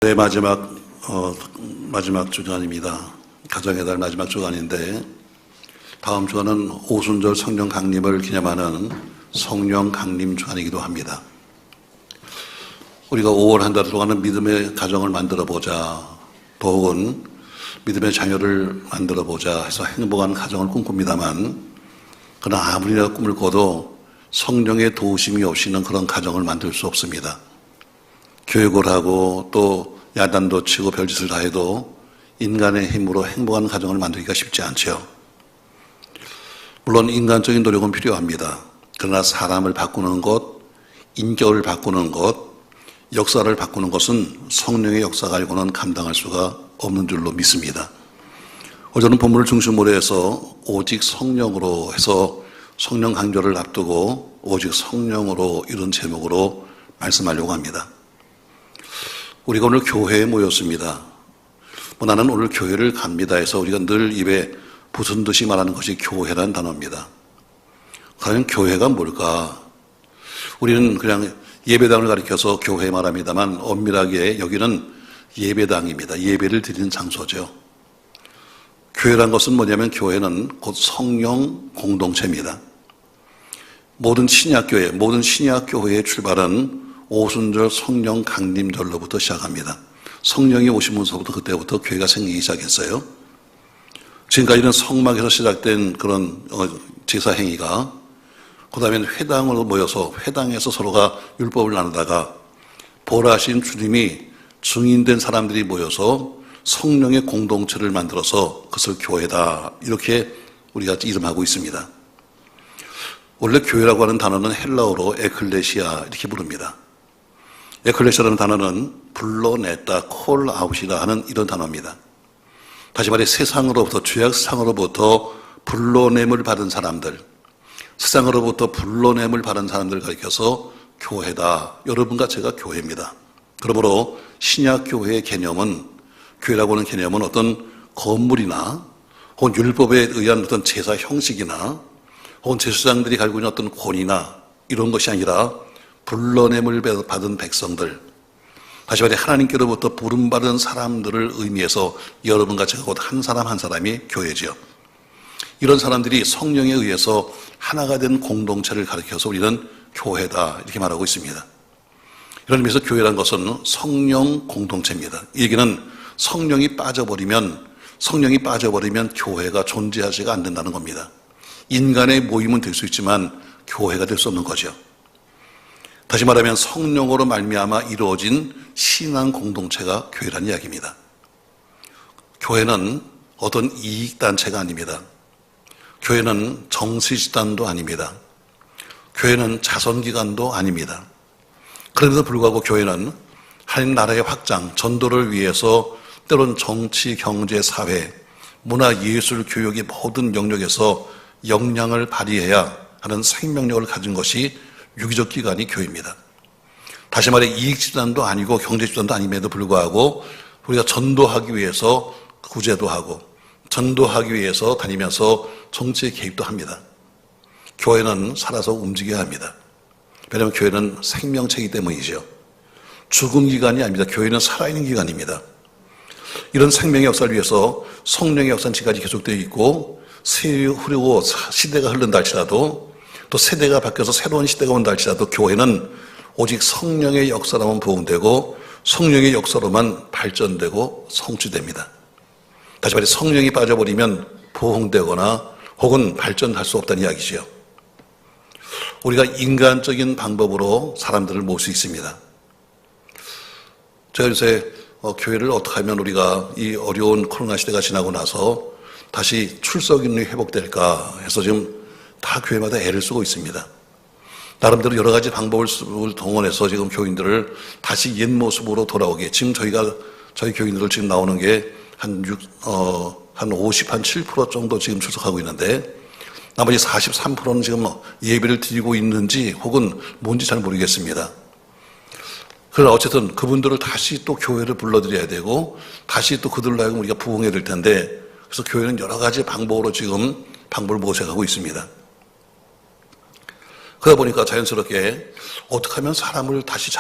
네, 마지막 주간입니다. 가정의 달 마지막 주간인데 다음 주간은 오순절 성령 강림을 기념하는 성령 강림 주간이기도 합니다. 우리가 5월 한 달 동안은 믿음의 가정을 만들어 보자, 혹은 믿음의 자녀를 만들어 보자 해서 행복한 가정을 꿈꿉니다만, 그러나 아무리 꿈을 꿔도 성령의 도우심이 없이는 그런 가정을 만들 수 없습니다. 교육을 하고 또 야단도 치고 별짓을 다 해도 인간의 힘으로 행복한 가정을 만들기가 쉽지 않죠. 물론 인간적인 노력은 필요합니다. 그러나 사람을 바꾸는 것, 인격을 바꾸는 것, 역사를 바꾸는 것은 성령의 역사가 아니고는 감당할 수가 없는 줄로 믿습니다. 저는 본문을 중심으로 해서 오직 성령으로 해서 성령 강조를 앞두고 오직 성령으로 이런 제목으로 말씀하려고 합니다. 우리가 오늘 교회에 모였습니다. 나는 오늘 교회를 갑니다 해서 우리가 늘 입에 붙은 듯이 말하는 것이 교회라는 단어입니다. 과연 교회가 뭘까? 우리는 그냥 예배당을 가리켜서 교회 말합니다만 엄밀하게 여기는 예배당입니다. 예배를 드리는 장소죠. 교회란 것은 뭐냐면 교회는 곧 성령 공동체입니다. 모든 신약교회, 모든 신약교회의 출발은 오순절 성령 강림절로부터 시작합니다. 성령이 오시면서부터 그때부터 교회가 생기기 시작했어요. 지금까지는 성막에서 시작된 그런 제사 행위가 그 다음에는 회당으로 모여서 회당에서 서로가 율법을 나누다가 보라신 주님이 증인된 사람들이 모여서 성령의 공동체를 만들어서 그것을 교회다, 이렇게 우리가 이름하고 있습니다. 원래 교회라고 하는 단어는 헬라어로 에클레시아 이렇게 부릅니다. 에클레시아라는 단어는 불러냈다, 콜아웃이라 하는 이런 단어입니다. 다시 말해 세상으로부터, 죄악 세상으로부터 불러냄을 받은 사람들, 세상으로부터 불러냄을 받은 사람들을 가리켜서 교회다. 여러분과 제가 교회입니다. 그러므로 신약교회의 개념은, 교회라고 하는 개념은 어떤 건물이나 혹은 율법에 의한 어떤 제사 형식이나 혹은 제사장들이 가지고 있는 어떤 권위나 이런 것이 아니라 불러냄을 받은 백성들, 다시 말해 하나님께로부터 부름받은 사람들을 의미해서 여러분과 제가 곧 한 사람 한 사람이 교회죠. 이런 사람들이 성령에 의해서 하나가 된 공동체를 가리켜서 우리는 교회다, 이렇게 말하고 있습니다. 이런 의미에서 교회란 것은 성령 공동체입니다. 이 얘기는 성령이 빠져버리면 교회가 존재하지가 않는다는 겁니다. 인간의 모임은 될 수 있지만 교회가 될 수 없는 거죠. 다시 말하면 성령으로 말미암아 이루어진 신앙 공동체가 교회라는 이야기입니다. 교회는 어떤 이익단체가 아닙니다. 교회는 정치집단도 아닙니다. 교회는 자선기관도 아닙니다. 그럼에도 불구하고 교회는 하나님 나라의 확장, 전도를 위해서 때론 정치, 경제, 사회, 문화, 예술, 교육의 모든 영역에서 역량을 발휘해야 하는 생명력을 가진 것이 유기적 기관이 교회입니다. 다시 말해 이익집단도 아니고 경제집단도 아님에도 불구하고 우리가 전도하기 위해서 구제도 하고 전도하기 위해서 다니면서 정치에 개입도 합니다. 교회는 살아서 움직여야 합니다. 왜냐하면 교회는 생명체이기 때문이죠. 죽은 기관이 아닙니다. 교회는 살아있는 기관입니다. 이런 생명의 역사를 위해서 성령의 역사는 지금까지 계속되어 있고 세월이 흐르고 시대가 흐른다 할지라도 또 세대가 바뀌어서 새로운 시대가 온다 할지라도 교회는 오직 성령의 역사로만 부흥되고 성령의 역사로만 발전되고 성취됩니다. 다시 말해 성령이 빠져버리면 부흥되거나 혹은 발전할 수 없다는 이야기지요. 우리가 인간적인 방법으로 사람들을 모을 수 있습니다. 제가 요새 교회를 어떻게 하면 우리가 이 어려운 코로나 시대가 지나고 나서 다시 출석률이 회복될까 해서 지금 다 교회마다 애를 쓰고 있습니다. 나름대로 여러 가지 방법을 동원해서 지금 교인들을 다시 옛 모습으로 돌아오게, 지금 저희 교인들 지금 나오는 게 한 7% 정도 지금 출석하고 있는데 나머지 43%는 지금 예배를 드리고 있는지 혹은 뭔지 잘 모르겠습니다. 그러나 어쨌든 그분들을 다시 또 교회를 불러드려야 되고 다시 또 그들로 하여금 우리가 부흥해야 될 텐데, 그래서 교회는 여러 가지 방법으로 지금 방법을 모색하고 있습니다. 그러다 보니까 자연스럽게 어떻게 하면 사람을 다시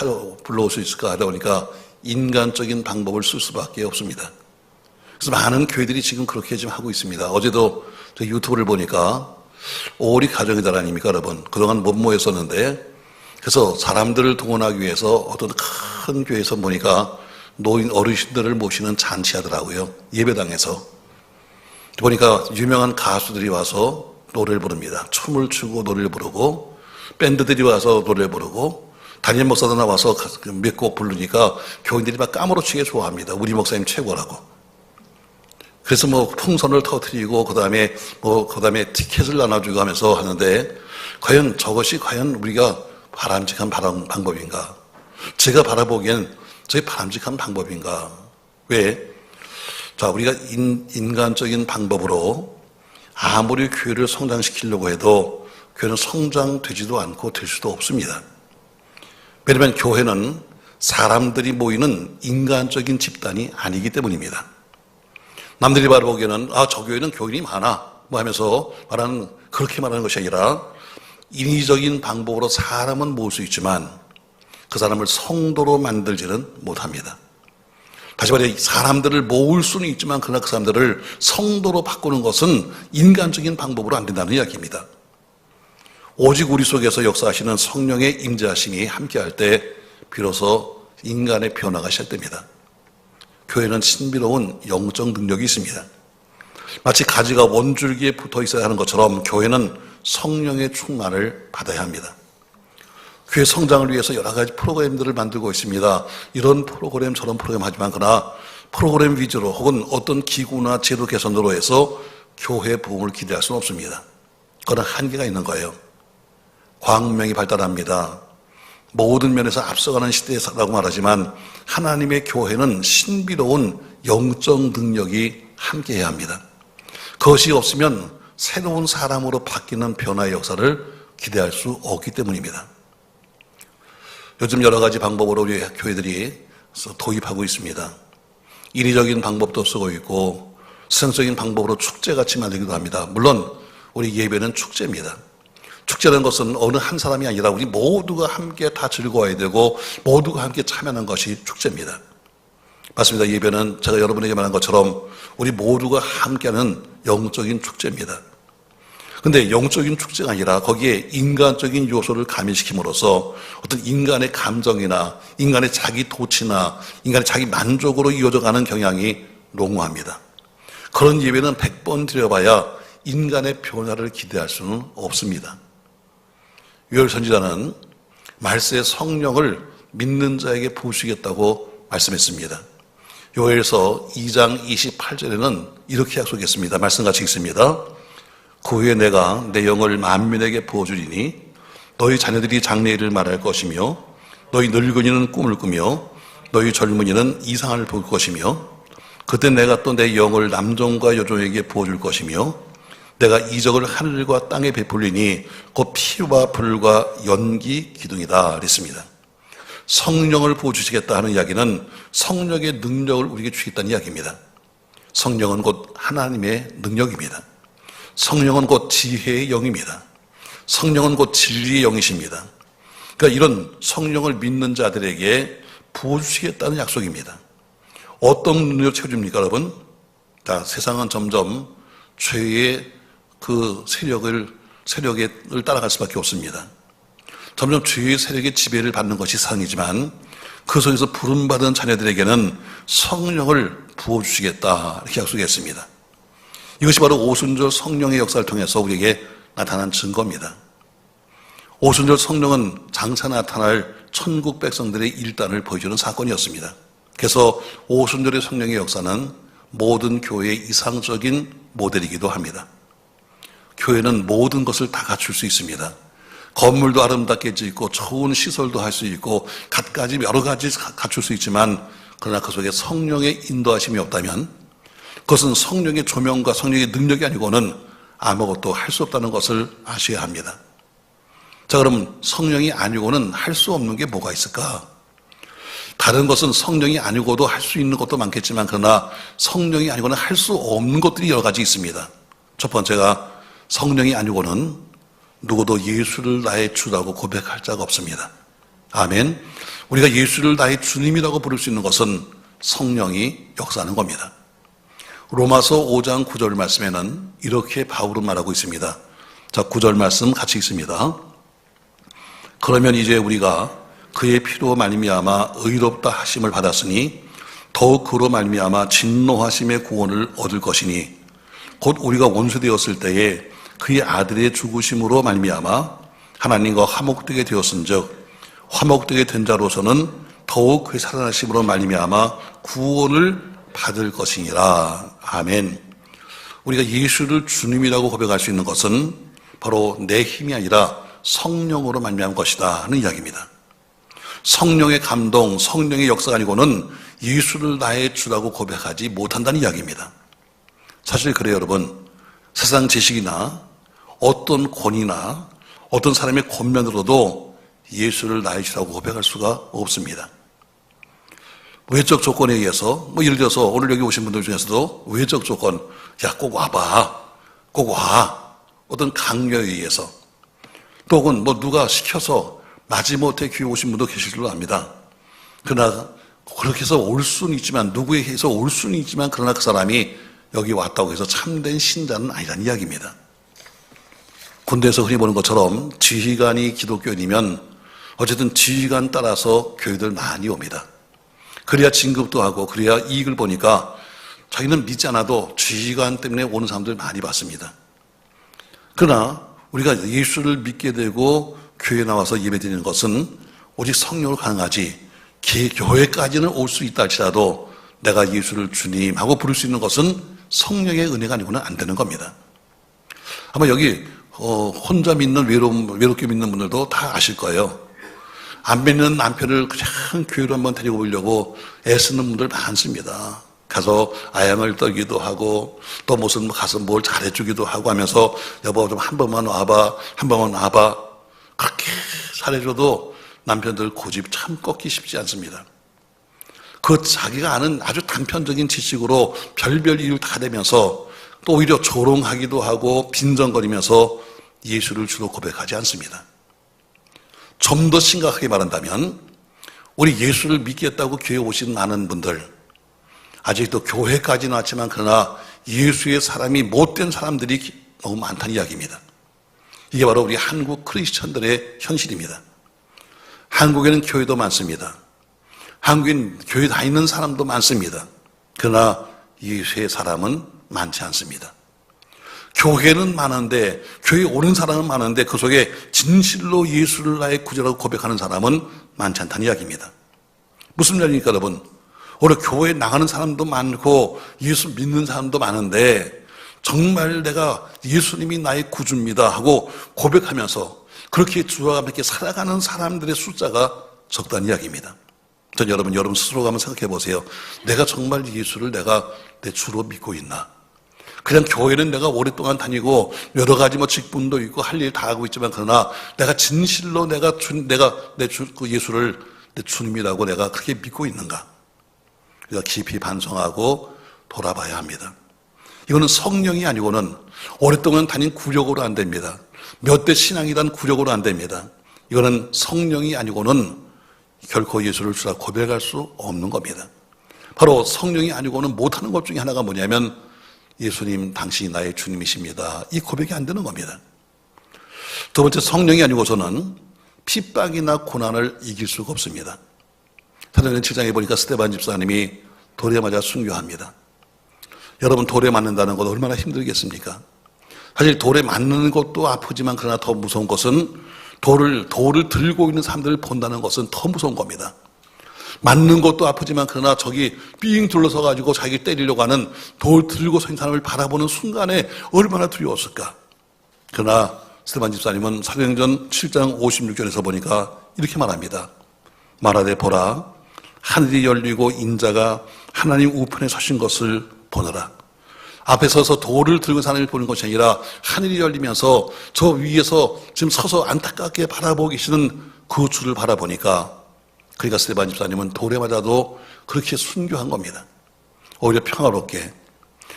불러올 수 있을까 하다 보니까 인간적인 방법을 쓸 수밖에 없습니다. 그래서 많은 교회들이 지금 그렇게 지금 하고 있습니다. 어제도 저 유튜브를 보니까 5월이 가정의 달 아닙니까, 여러분? 그동안 못 모였었는데, 그래서 사람들을 동원하기 위해서 어떤 큰 교회에서 보니까 노인 어르신들을 모시는 잔치하더라고요. 예배당에서. 보니까 유명한 가수들이 와서 노래를 부릅니다. 춤을 추고 노래를 부르고, 밴드들이 와서 노래를 부르고, 담임 목사도 나와서 몇 곡 부르니까 교인들이 막 까무러치게 좋아합니다. 우리 목사님 최고라고. 그래서 풍선을 터뜨리고, 그 다음에 티켓을 나눠주고 하면서 하는데, 과연 저것이 과연 우리가 바람직한 방법인가? 제가 바라보기엔 저게 바람직한 방법인가? 왜? 자, 우리가 인간적인 방법으로 아무리 교회를 성장시키려고 해도 교회는 성장되지도 않고 될 수도 없습니다. 왜냐하면 교회는 사람들이 모이는 인간적인 집단이 아니기 때문입니다. 남들이 바라보기에는 저 교회는 교인이 많아 하면서 그렇게 말하는 것이 아니라 인위적인 방법으로 사람은 모을 수 있지만 그 사람을 성도로 만들지는 못합니다. 다시 말해 사람들을 모을 수는 있지만 그러나 그 사람들을 성도로 바꾸는 것은 인간적인 방법으로 안 된다는 이야기입니다. 오직 우리 속에서 역사하시는 성령의 임재하심이 함께할 때 비로소 인간의 변화가 시작됩니다. 교회는 신비로운 영적 능력이 있습니다. 마치 가지가 원줄기에 붙어 있어야 하는 것처럼 교회는 성령의 충만을 받아야 합니다. 교회 성장을 위해서 여러 가지 프로그램들을 만들고 있습니다. 이런 프로그램 저런 프로그램 하지만 그러나 프로그램 위주로 혹은 어떤 기구나 제도 개선으로 해서 교회 부흥을 기대할 수는 없습니다. 그건 한계가 있는 거예요. 과학문명이 발달합니다. 모든 면에서 앞서가는 시대라고 말하지만 하나님의 교회는 신비로운 영적 능력이 함께해야 합니다. 그것이 없으면 새로운 사람으로 바뀌는 변화의 역사를 기대할 수 없기 때문입니다. 요즘 여러 가지 방법으로 우리 교회들이 도입하고 있습니다. 인위적인 방법도 쓰고 있고 세상적인 방법으로 축제같이 만들기도 합니다. 물론 우리 예배는 축제입니다. 축제라는 것은 어느 한 사람이 아니라 우리 모두가 함께 다 즐거워야 되고 모두가 함께 참여하는 것이 축제입니다. 맞습니다. 예배는 제가 여러분에게 말한 것처럼 우리 모두가 함께하는 영적인 축제입니다. 근데 영적인 축제가 아니라 거기에 인간적인 요소를 가미시킴으로써 어떤 인간의 감정이나 인간의 자기 도취나 인간의 자기 만족으로 이어져가는 경향이 농후합니다. 그런 예배는 100번 드려봐야 인간의 변화를 기대할 수는 없습니다. 요엘 선지자는 말세의 성령을 믿는 자에게 부으시겠다고 말씀했습니다. 요엘서 2장 28절에는 이렇게 약속했습니다. 말씀 같이 읽습니다. 그 후에 내가 내 영을 만민에게 부어주리니 너희 자녀들이 장래일을 말할 것이며 너희 늙은이는 꿈을 꾸며 너희 젊은이는 이상을 볼 것이며 그때 내가 또 내 영을 남종과 여종에게 부어줄 것이며 내가 이적을 하늘과 땅에 베풀리니 곧 피와 불과 연기 기둥이다 그랬습니다. 성령을 부어주시겠다 하는 이야기는 성령의 능력을 우리에게 주겠다는 이야기입니다. 성령은 곧 하나님의 능력입니다. 성령은 곧 지혜의 영입니다. 성령은 곧 진리의 영이십니다. 그러니까 이런 성령을 믿는 자들에게 부어주시겠다는 약속입니다. 어떤 능력을 채워줍니까, 여러분? 자, 세상은 점점 죄의 그 세력을 따라갈 수밖에 없습니다. 점점 죄의 세력의 지배를 받는 것이 세상이지만 그 속에서 부름받은 자녀들에게는 성령을 부어주시겠다 이렇게 약속했습니다. 이것이 바로 오순절 성령의 역사를 통해서 우리에게 나타난 증거입니다. 오순절 성령은 장차 나타날 천국 백성들의 일단을 보여주는 사건이었습니다. 그래서 오순절의 성령의 역사는 모든 교회의 이상적인 모델이기도 합니다. 교회는 모든 것을 다 갖출 수 있습니다. 건물도 아름답게 짓고 좋은 시설도 할 수 있고 갖가지 여러 가지 갖출 수 있지만 그러나 그 속에 성령의 인도하심이 없다면 그것은 성령의 조명과 성령의 능력이 아니고는 아무것도 할 수 없다는 것을 아셔야 합니다. 자, 그럼 성령이 아니고는 할 수 없는 게 뭐가 있을까? 다른 것은 성령이 아니고도 할 수 있는 것도 많겠지만 그러나 성령이 아니고는 할 수 없는 것들이 여러 가지 있습니다. 첫 번째가 성령이 아니고는 누구도 예수를 나의 주라고 고백할 자가 없습니다. 아멘. 우리가 예수를 나의 주님이라고 부를 수 있는 것은 성령이 역사하는 겁니다. 로마서 5장 9절 말씀에는 이렇게 바울은 말하고 있습니다. 자, 9절 말씀 같이 읽습니다. 그러면 이제 우리가 그의 피로 말미암아 의롭다 하심을 받았으니 더욱 그로 말미암아 진노하심의 구원을 얻을 것이니 곧 우리가 원수되었을 때에 그의 아들의 죽으심으로 말미암아 하나님과 화목되게 되었은즉 화목되게 된 자로서는 더욱 그의 살아나심으로 말미암아 구원을 받을 것이니라. 아멘. 우리가 예수를 주님이라고 고백할 수 있는 것은 바로 내 힘이 아니라 성령으로 말미암은 것이다 하는 이야기입니다. 성령의 감동, 성령의 역사가 아니고는 예수를 나의 주라고 고백하지 못한다는 이야기입니다. 사실 그래요, 여러분. 세상 지식이나 어떤 권위나 어떤 사람의 권면으로도 예수를 나의 주라고 고백할 수가 없습니다. 외적 조건에 의해서, 예를 들어서 오늘 여기 오신 분들 중에서도 외적 조건, 야, 꼭 와봐. 꼭 와. 어떤 강요에 의해서, 또 혹은 누가 시켜서 마지못해 교회 오신 분도 계실 줄 압니다. 그러나 그렇게 해서 올 수는 있지만, 누구에 의해서 올 수는 있지만, 그러나 그 사람이 여기 왔다고 해서 참된 신자는 아니라는 이야기입니다. 군대에서 흔히 보는 것처럼 지휘관이 기독교인이면 어쨌든 지휘관 따라서 교회들 많이 옵니다. 그래야 진급도 하고 그래야 이익을 보니까 자기는 믿지 않아도 지휘관 때문에 오는 사람들 많이 봤습니다. 그러나 우리가 예수를 믿게 되고 교회에 나와서 예배드리는 것은 오직 성령으로 가능하지, 교회까지는 올 수 있다 할지라도 내가 예수를 주님하고 부를 수 있는 것은 성령의 은혜가 아니고는 안 되는 겁니다. 아마 여기 혼자 믿는 외롭게 믿는 분들도 다 아실 거예요. 안 믿는 남편을 그냥 교회로 한번 데리고 오려고 애쓰는 분들 많습니다. 가서 아양을 떨기도 하고 또 무슨 가서 뭘 잘해주기도 하고 하면서 여보 좀 한 번만 와봐, 한 번만 와봐. 그렇게 잘해줘도 남편들 고집 참 꺾기 쉽지 않습니다. 그 자기가 아는 아주 단편적인 지식으로 별별 이유 다 대면서 또 오히려 조롱하기도 하고 빈정거리면서 예수를 주로 고백하지 않습니다. 좀 더 심각하게 말한다면 우리 예수를 믿겠다고 교회에 오신 많은 분들, 아직도 교회까지는 왔지만 그러나 예수의 사람이 못된 사람들이 너무 많다는 이야기입니다. 이게 바로 우리 한국 크리스천들의 현실입니다. 한국에는 교회도 많습니다. 한국인 교회 다니는 사람도 많습니다. 그러나 예수의 사람은 많지 않습니다. 교회는 많은데, 교회에 오는 사람은 많은데 그 속에 진실로 예수를 나의 구주라고 고백하는 사람은 많지 않다는 이야기입니다. 무슨 말입니까, 여러분? 오늘 교회에 나가는 사람도 많고 예수 믿는 사람도 많은데 정말 내가 예수님이 나의 구주입니다 하고 고백하면서 그렇게 주와 함께 살아가는 사람들의 숫자가 적다는 이야기입니다. 전 여러분 스스로가 한번 생각해 보세요. 내가 정말 예수를 내가 내 주로 믿고 있나? 그냥 교회는 내가 오랫동안 다니고 여러 가지 직분도 있고 할 일 다 하고 있지만 그러나 내가 진실로 내가 예수를 내 주님이라고 내가 그렇게 믿고 있는가? 우리가 깊이 반성하고 돌아봐야 합니다. 이거는 성령이 아니고는 오랫동안 다닌 구력으로 안 됩니다. 몇 대 신앙이란 구력으로 안 됩니다. 이거는 성령이 아니고는 결코 예수를 주라 고백할 수 없는 겁니다. 바로 성령이 아니고는 못하는 것 중에 하나가 뭐냐면 예수님 당신이 나의 주님이십니다. 이 고백이 안 되는 겁니다. 두 번째, 성령이 아니고서는 핍박이나 고난을 이길 수가 없습니다. 사도행전 7장에 보니까 스데반 집사님이 돌에 맞아 순교합니다. 여러분, 돌에 맞는다는 것 얼마나 힘들겠습니까? 사실 돌에 맞는 것도 아프지만 그러나 더 무서운 것은 돌을 들고 있는 사람들을 본다는 것은 더 무서운 겁니다. 맞는 것도 아프지만 그러나 저기 삥 둘러서 가지고 자기 때리려고 하는 돌 들고 서 있는 사람을 바라보는 순간에 얼마나 두려웠을까. 그러나 스데반 집사님은 사도행전 7장 56절에서 보니까 이렇게 말합니다. 말하되 보라, 하늘이 열리고 인자가 하나님 우편에 서신 것을 보너라. 앞에 서서 돌을 들고 사람을 보는 것이 아니라 하늘이 열리면서 저 위에서 지금 서서 안타깝게 바라보고 계시는 그 주를 바라보니까 그러니까 스데반 집사님은 돌에 맞아도 그렇게 순교한 겁니다. 오히려 평화롭게.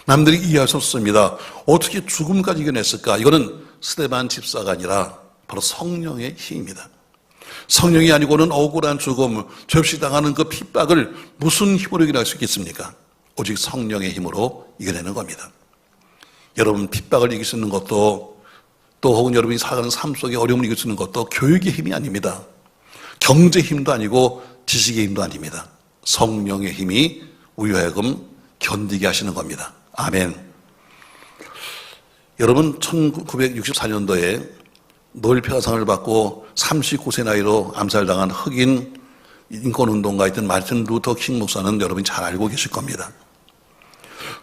남들이 이해할 수 없습니다. 어떻게 죽음까지 이겨냈을까? 이거는 스데반 집사가 아니라 바로 성령의 힘입니다. 성령이 아니고는 억울한 죽음, 죄없이당하는 그 핍박을 무슨 힘으로 이겨낼 수 있겠습니까? 오직 성령의 힘으로 이겨내는 겁니다. 여러분, 핍박을 이길 수 있는 것도, 또 혹은 여러분이 살아가는 삶 속의 어려움을 이길 수 있는 것도 교육의 힘이 아닙니다. 경제 힘도 아니고 지식의 힘도 아닙니다. 성령의 힘이 우리하여금 견디게 하시는 겁니다. 아멘. 여러분, 1964년도에 노벨 평화상을 받고 39세 나이로 암살당한 흑인 인권운동가였던 마틴 루터 킹 목사는 여러분이 잘 알고 계실 겁니다.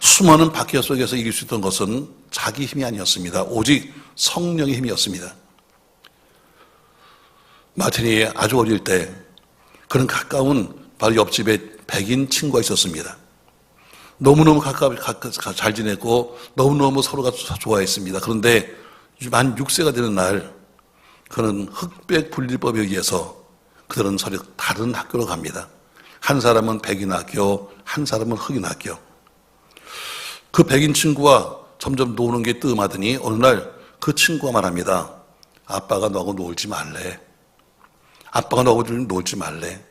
수많은 박해 속에서 이길 수 있던 것은 자기 힘이 아니었습니다. 오직 성령의 힘이었습니다. 마틴이 아주 어릴 때 그는 가까운 바로 옆집에 백인 친구가 있었습니다. 너무너무 잘 지냈고 너무너무 서로가 좋아했습니다. 그런데 만 6세가 되는 날 그는 흑백 분리법에 의해서 그들은 서로 다른 학교로 갑니다. 한 사람은 백인 학교, 한 사람은 흑인 학교. 그 백인 친구와 점점 노는 게 뜸하더니 어느 날 그 친구가 말합니다. 아빠가 너하고 놀지 말래. 아빠가 너하고 놀지 말래.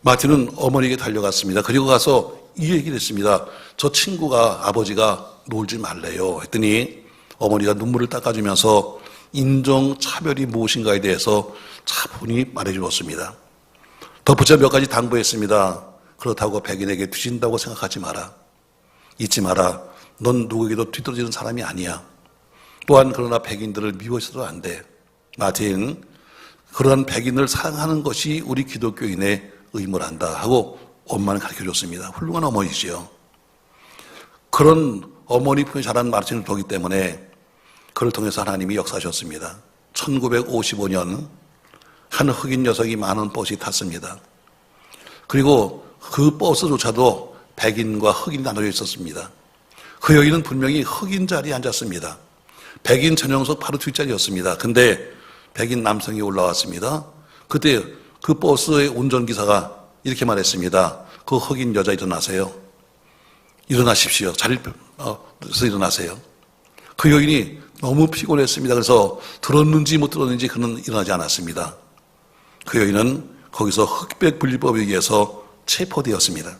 마틴은 어머니에게 달려갔습니다. 그리고 가서 이 얘기를 했습니다. 저 친구가, 아버지가 놀지 말래요. 했더니 어머니가 눈물을 닦아주면서 인종차별이 무엇인가에 대해서 차분히 말해주었습니다. 덧붙여 몇 가지 당부했습니다. 그렇다고 백인에게 뒤진다고 생각하지 마라. 잊지 마라. 넌 누구에게도 뒤떨어지는 사람이 아니야. 또한 그러나 백인들을 미워해서도 안 돼. 마틴, 그러한 백인을 사랑하는 것이 우리 기독교인의 의무란다 하고 엄마는 가르쳐줬습니다. 훌륭한 어머니지요. 그런 어머니 품에 자란 마틴을 보기 때문에 그를 통해서 하나님이 역사하셨습니다. 1955년 한 흑인 여성이 많은 버스에 탔습니다. 그리고 그 버스조차도 백인과 흑인이 나눠져 있었습니다. 그 여인은 분명히 흑인 자리에 앉았습니다. 백인 전용석 바로 뒷자리였습니다. 근데 백인 남성이 올라왔습니다. 그때 그 버스의 운전기사가 이렇게 말했습니다. 그 흑인 여자 일어나세요. 일어나십시오. 자리에서 일어나세요. 그 여인이 너무 피곤했습니다. 그래서 들었는지 못 들었는지 그는 일어나지 않았습니다. 그 여인은 거기서 흑백 분리법에 의해서 체포되었습니다.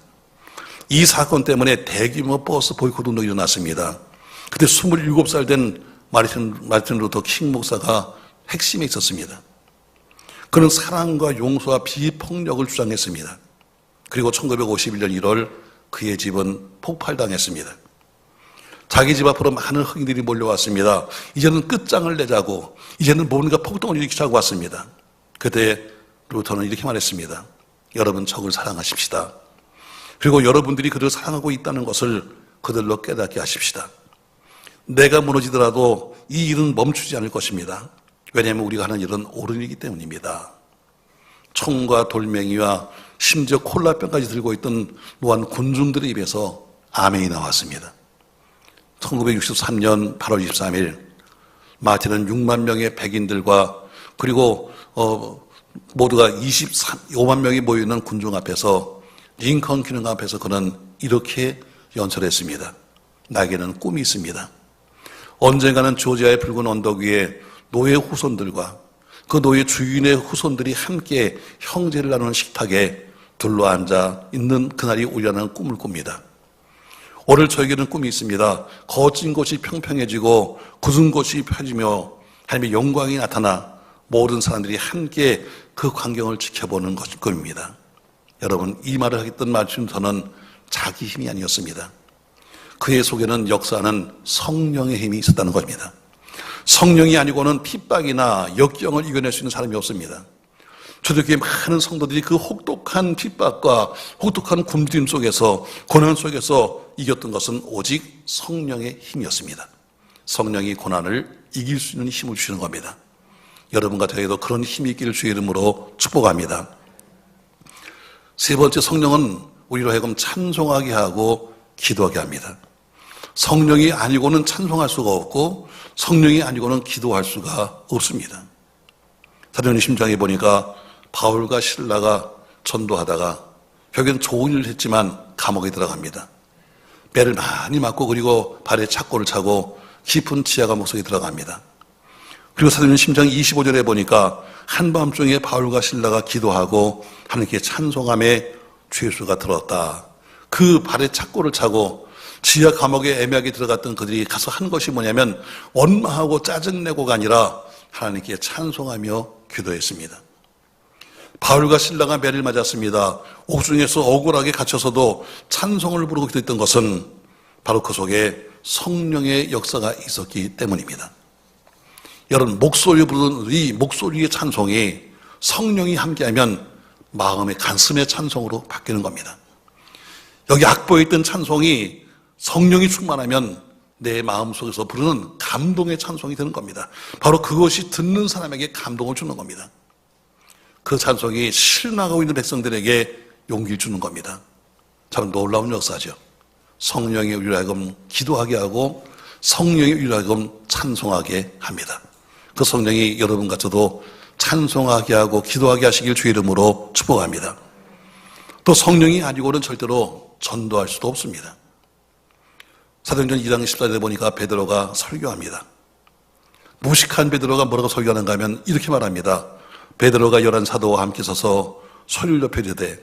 이 사건 때문에 대규모 버스 보이콧 운동이 일어났습니다. 그때 27살 된 마틴 루터 킹 목사가 핵심에 있었습니다. 그는 사랑과 용서와 비폭력을 주장했습니다. 그리고 1951년 1월 그의 집은 폭발당했습니다. 자기 집 앞으로 많은 흑인들이 몰려왔습니다. 이제는 끝장을 내자고, 이제는 뭔가 폭동을 일으키자고 왔습니다. 그때 루터는 이렇게 말했습니다. 여러분, 적을 사랑하십시다. 그리고 여러분들이 그들을 사랑하고 있다는 것을 그들로 깨닫게 하십시다. 내가 무너지더라도 이 일은 멈추지 않을 것입니다. 왜냐하면 우리가 하는 일은 옳은 일이기 때문입니다. 총과 돌멩이와 심지어 콜라병까지 들고 있던 노한 군중들의 입에서 아멘이 나왔습니다. 1963년 8월 23일 마틴은 6만 명의 백인들과 그리고 모두가 25만 명이 모여있는 군중 앞에서 링컨 기념 앞에서 그는 이렇게 연설했습니다. 나에게는 꿈이 있습니다. 언젠가는 조지아의 붉은 언덕 위에 노예 후손들과 그 노예 주인의 후손들이 함께 형제를 나누는 식탁에 둘러앉아 있는 그날이 오려는 꿈을 꿉니다. 오늘 저에게는 꿈이 있습니다. 거친 곳이 평평해지고 굳은 곳이 펴지며 하나님의 영광이 나타나 모든 사람들이 함께 그 광경을 지켜보는 것이 꿈입니다. 여러분, 이 말을 하겠던 마틴루터는 자기 힘이 아니었습니다. 그의 속에는 역사하는 성령의 힘이 있었다는 겁니다. 성령이 아니고는 핍박이나 역경을 이겨낼 수 있는 사람이 없습니다. 초대교회 많은 성도들이 그 혹독한 핍박과 혹독한 굶주림 속에서, 고난 속에서 이겼던 것은 오직 성령의 힘이었습니다. 성령이 고난을 이길 수 있는 힘을 주시는 겁니다. 여러분과 저에게도 그런 힘이 있기를 주의 이름으로 축복합니다. 세 번째, 성령은 우리로 하여금 찬송하게 하고 기도하게 합니다. 성령이 아니고는 찬송할 수가 없고 성령이 아니고는 기도할 수가 없습니다. 사도행전 10장에 보니까 바울과 실라가 전도하다가 결국엔 좋은 일을 했지만 감옥에 들어갑니다. 배를 많이 맞고 그리고 발에 착고를 차고 깊은 지하 감옥 속에 들어갑니다. 그리고 사도행전 10장 25절에 보니까 한밤중에 바울과 실라가 기도하고 하나님께 찬송함에 죄수가 들었다. 그 발에 착고를 차고 지하 감옥에 애매하게 들어갔던 그들이 가서 한 것이 뭐냐면 원망하고 짜증내고가 아니라 하나님께 찬송하며 기도했습니다. 바울과 실라가 매를 맞았습니다. 옥중에서 억울하게 갇혀서도 찬송을 부르고 기도했던 것은 바로 그 속에 성령의 역사가 있었기 때문입니다. 여러분, 목소리 부르는 이 목소리의 찬송이 성령이 함께하면 마음의 가슴의 찬송으로 바뀌는 겁니다. 여기 악보에 있던 찬송이 성령이 충만하면 내 마음속에서 부르는 감동의 찬송이 되는 겁니다. 바로 그것이 듣는 사람에게 감동을 주는 겁니다. 그 찬송이 실망하고 있는 백성들에게 용기를 주는 겁니다. 참 놀라운 역사죠. 성령의 우리를 하여금 기도하게 하고 성령의 우리를 하여금 찬송하게 합니다. 그 성령이 여러분과 저도 찬송하게 하고 기도하게 하시길 주의 이름으로 축복합니다. 또 성령이 아니고는 절대로 전도할 수도 없습니다. 사도행전 2장 14절에 보니까 베드로가 설교합니다. 무식한 베드로가 뭐라고 설교하는가 하면 이렇게 말합니다. 베드로가 11 사도와 함께 서서 소리를 높여 이르되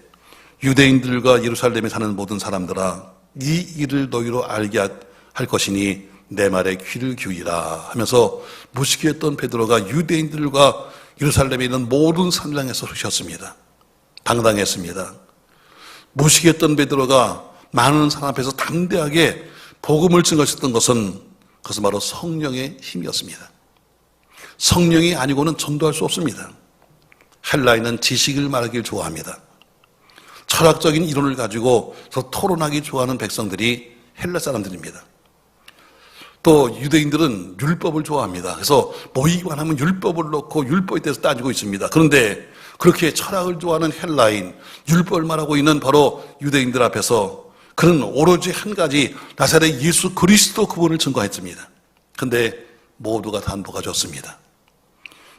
유대인들과 예루살렘에 사는 모든 사람들아 이 일을 너희로 알게 할 것이니 내 말에 귀를 기울이라 하면서 무식했던 베드로가 유대인들과 예루살렘에 있는 모든 산장에서 소리쳤습니다. 당당했습니다. 무식했던 베드로가 많은 사람 앞에서 담대하게 복음을 증거했던 것은 그것은 바로 성령의 힘이었습니다. 성령이 아니고는 전도할 수 없습니다. 헬라인은 지식을 말하기를 좋아합니다. 철학적인 이론을 가지고 토론하기 좋아하는 백성들이 헬라 사람들입니다. 또 유대인들은 율법을 좋아합니다. 그래서 모이기만 하면 율법을 놓고 율법에 대해서 따지고 있습니다. 그런데 그렇게 철학을 좋아하는 헬라인, 율법을 말하고 있는 바로 유대인들 앞에서 그는 오로지 한 가지 나사렛 예수 그리스도 그분을 증거했습니다. 그런데 모두가 단독하셨습니다.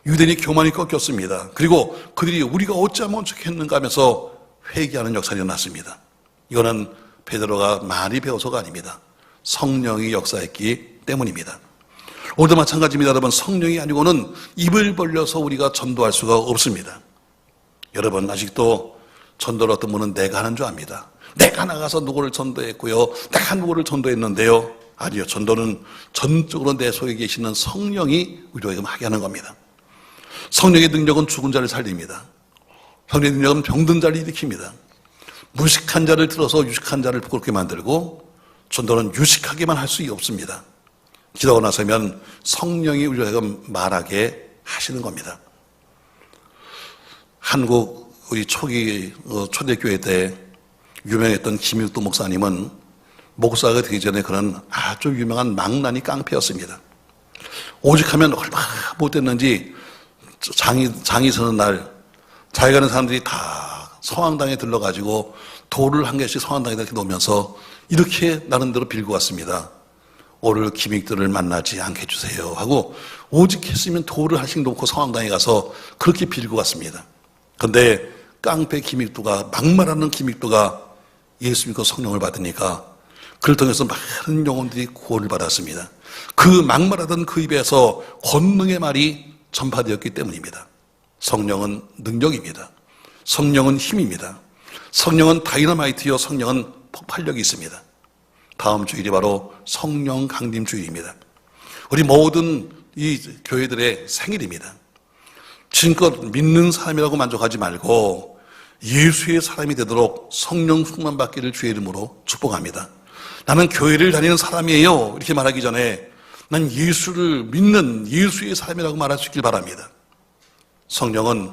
유대인이 교만이 꺾였습니다. 그리고 그들이 우리가 어찌하면 좋겠는가 하면서 회개하는 역사가 일어났습니다. 이거는 베드로가 많이 배워서가 아닙니다. 성령이 역사했기 때문입니다. 오늘도 마찬가지입니다. 여러분, 성령이 아니고는 입을 벌려서 우리가 전도할 수가 없습니다. 여러분, 아직도 전도를 어떤 분은 내가 하는 줄 압니다. 내가 나가서 누구를 전도했고요. 내가 누구를 전도했는데요. 아니요. 전도는 전적으로 내 속에 계시는 성령이 우리에게 하게 하는 겁니다. 성령의 능력은 죽은 자를 살립니다. 성령의 능력은 병든 자를 일으킵니다. 무식한 자를 들어서 유식한 자를 부끄럽게 만들고 전도는 유식하게만 할 수 없습니다. 기도하고 나서면 성령이 우리에게 말하게 하시는 겁니다. 한국 우리 초기 초대교회 때 유명했던 김일도 목사님은 목사가 되기 전에 그는 아주 유명한 망나니 깡패였습니다. 오직하면 얼마나 못됐는지 장이 서는 날 자기 가는 사람들이 다 성황당에 들러가지고 돌을 한 개씩 성황당에 이렇게 놓으면서 이렇게 나름대로 빌고 왔습니다. 오늘 기믹들을 만나지 않게 해주세요 하고 오직했으면 돌을 하나씩 놓고 성황당에 가서 그렇게 빌고 왔습니다. 그런데 깡패 기믹도가 막말하는 기믹도가 예수 믿고 성령을 받으니까 그를 통해서 많은 영혼들이 구원을 받았습니다. 그 막말하던 그 입에서 권능의 말이 전파되었기 때문입니다. 성령은 능력입니다. 성령은 힘입니다. 성령은 다이너마이트요, 성령은 폭발력이 있습니다. 다음 주일이 바로 성령 강림 주일입니다. 우리 모든 이 교회들의 생일입니다. 지금껏 믿는 사람이라고 만족하지 말고 예수의 사람이 되도록 성령 충만 받기를 주의 이름으로 축복합니다. 나는 교회를 다니는 사람이에요 이렇게 말하기 전에 난 예수를 믿는 예수의 사람이라고 말할 수 있길 바랍니다. 성령은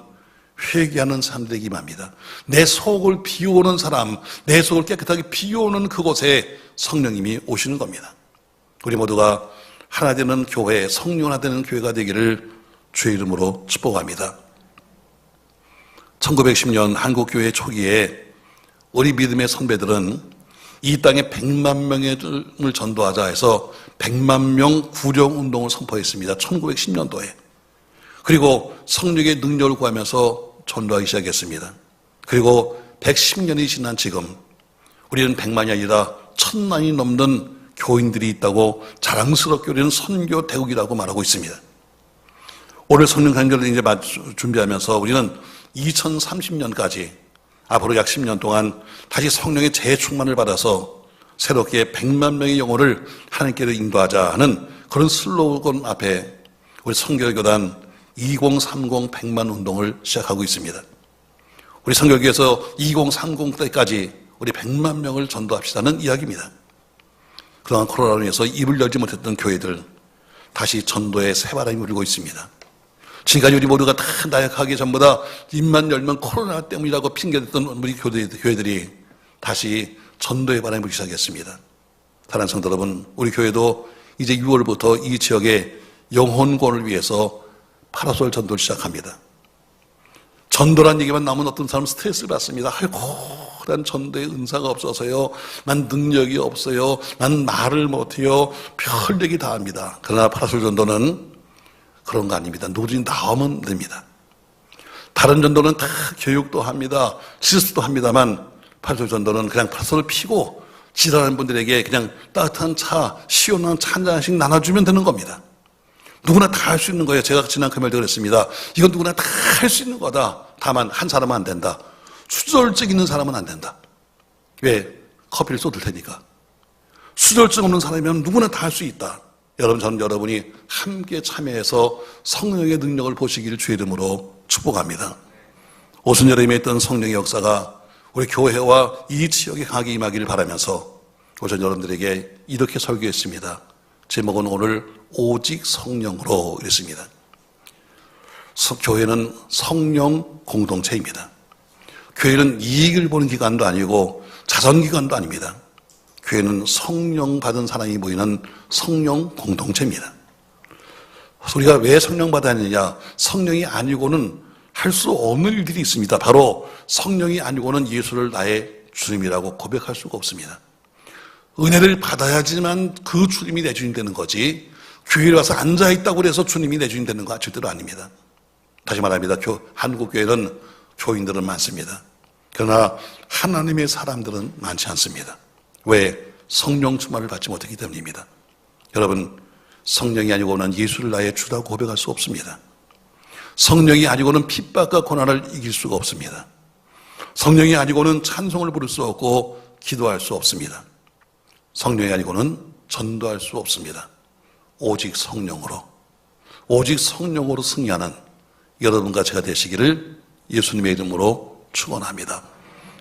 회개하는 사람들에게 임합니다. 내 속을 비우는 사람, 내 속을 깨끗하게 비우는 그곳에 성령님이 오시는 겁니다. 우리 모두가 하나 되는 교회, 성령 하나 되는 교회가 되기를 주의 이름으로 축복합니다. 1910년 한국교회 초기에 우리 믿음의 선배들은 이 땅에 100만 명을 전도하자 해서 100만 명 구령운동을 선포했습니다. 1910년도에. 그리고 성령의 능력을 구하면서 전도하기 시작했습니다. 그리고 110년이 지난 지금 우리는 100만이 아니라 1000만이 넘는 교인들이 있다고 자랑스럽게 우리는 선교 대국이라고 말하고 있습니다. 올해 성령 강결을 이제 준비하면서 우리는 2030년까지 앞으로 약 10년 동안 다시 성령의 재충만을 받아서 새롭게 100만 명의 영혼을 하나님께로 인도하자 하는 그런 슬로건 앞에 우리 성결교단 2030 100만 운동을 시작하고 있습니다. 우리 성결교에서 2030 때까지 우리 100만 명을 전도합시다는 이야기입니다. 그동안 코로나로 인해서 입을 열지 못했던 교회들 다시 전도의 새바람이 불고 있습니다. 지금까지 우리 모두가 다 나약하게 전부 다 입만 열면 코로나 때문이라고 핑계댔던 우리 교회들이 다시 전도의 바람이 불기 시작했습니다. 사랑하는 성도 여러분, 우리 교회도 이제 6월부터 이 지역의 영혼권을 위해서 파라솔 전도를 시작합니다. 전도란 얘기만 나오면 어떤 사람은 스트레스를 받습니다. 아이고, 난 전도의 은사가 없어서요. 난 능력이 없어요. 난 말을 못해요. 별 얘기 다 합니다. 그러나 파라솔 전도는 그런 거 아닙니다. 노진이 나오면 됩니다. 다른 전도는 다 교육도 합니다. 지식도 합니다만 파라솔 전도는 그냥 파라솔을 피고 지랄하는 분들에게 그냥 따뜻한 차, 시원한 차 한 잔씩 나눠주면 되는 겁니다. 누구나 다 할 수 있는 거예요. 제가 지난 금요일도 그랬습니다. 이건 누구나 다 할 수 있는 거다. 다만 한 사람은 안 된다. 수절증 있는 사람은 안 된다. 왜? 커피를 쏟을 테니까. 수절증 없는 사람이면 누구나 다 할 수 있다. 여러분, 저는 여러분이 함께 참여해서 성령의 능력을 보시기를 주의 이름으로 축복합니다. 오순절에 있던 성령의 역사가 우리 교회와 이 지역에 강하게 임하기를 바라면서 오전 여러분들에게 이렇게 설교했습니다. 제목은 오늘 오직 성령으로 이랬습니다. 교회는 성령 공동체입니다. 교회는 이익을 보는 기관도 아니고 자선기관도 아닙니다. 교회는 성령 받은 사람이 모이는 성령 공동체입니다. 우리가 왜 성령 받아야 하느냐? 성령이 아니고는 할 수 없는 일들이 있습니다. 바로 성령이 아니고는 예수를 나의 주님이라고 고백할 수가 없습니다. 은혜를 받아야지만 그 주님이 내 주님 되는 거지, 교회에 와서 앉아있다고 해서 주님이 내 주님 되는 거 절대로 아닙니다. 다시 말합니다. 한국 교회는 교인들은 많습니다. 그러나 하나님의 사람들은 많지 않습니다. 왜? 성령 충만을 받지 못했기 때문입니다. 여러분, 성령이 아니고는 예수를 나의 주라고 고백할 수 없습니다. 성령이 아니고는 핍박과 고난을 이길 수가 없습니다. 성령이 아니고는 찬송을 부를 수 없고 기도할 수 없습니다. 성령이 아니고는 전도할 수 없습니다. 오직 성령으로 승리하는 여러분과 제가 되시기를 예수님의 이름으로 축원합니다.